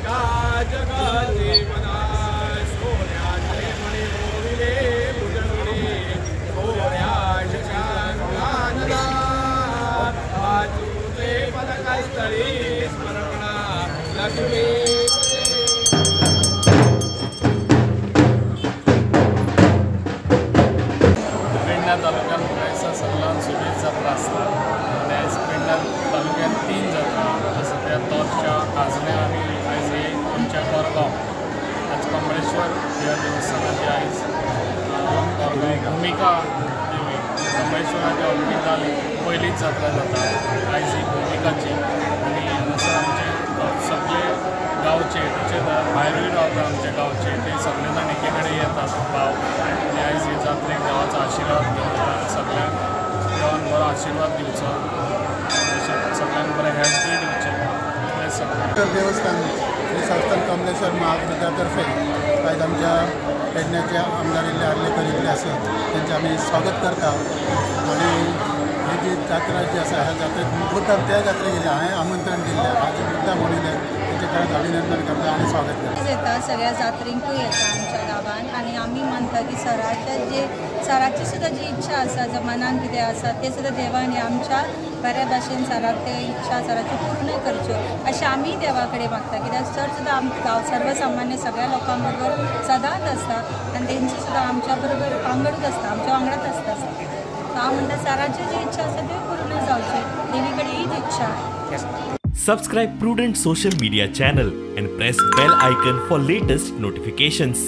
या जगाचे मना सोन्याचे म्हणे मोविले भुजंगणे सोन्या शशांकानला वाचुते पदकस्थळी स्मरणा लक्ष्मी तालुक्यात सगळ्यात सुबेज जात्रा असतात आणि आयज पेडण्यां तालुक्यात 3 जात्रा जसं त्या तोरच्या काजण्या आणि आयज आमच्या कोरगांव आज कमळेश्वर ह्या देवस्थानाची आयज कोरगांव भूमिका देवी कमळेश्वराच्या अवतीभोवताली पहिलीच जात्रा जाता आयज ही भूमिकाची आणि जसं आमचे सगळे गांवचे जे भायरूय रावता आमच्या गांवचे ते सगळे जाण एके कडेन येतात भाव आनी आयज हे जात्रेक देवाचो आशिर्वाद घेवपाक सगळ्यांक देवान बरो आशिर्वाद दिवचो सगळ्यांक बरें हेल्थूय दिवचें हें सगळें देवस्थान श्री संस्थान कमलेश्वर महामंडळातर्फे आयज आमच्या पेडण्याचे आमदार इल्ले आर्लेकर इतले आसात तेंचें आमी स्वागत करता आनी ही जी जात्रा जी आसा ह्या जात्रेक मुद्दाम त्या जात्रेक गेले हांवें आमंत्रण दिल्लें हाजे मुद्दाम म्हणिल्लें तेंचे खरेंच अभिनंदन करता आनी स्वागत करता येता सगळ्या जात्रेकूय येता आमच्या गांवांत आनी आमी मानता की सराची सुद्दां जी इच्छा आसा जो मनान कितें आसा ते सुद्दां देवान आमच्या बऱ्या भाशेन सराक ते इच्छा सराची पूर्ण करच्यो अशें आमी देवा कडेन मागता कित्याक सर सुद्दां गांव सर्वसामान्य सगळ्या लोकां बरोबर सदांच आसता आनी तेंची सुद्दां आमच्या बरोबर वांगडूच आसता आमच्या वांगडाच आसता हांव म्हणटा सराची जी इच्छा आसा ती पूर्ण जावची देवी कडेन हीच इच्छा आहे. Subscribe Prudent social media channel and press bell icon for latest notifications.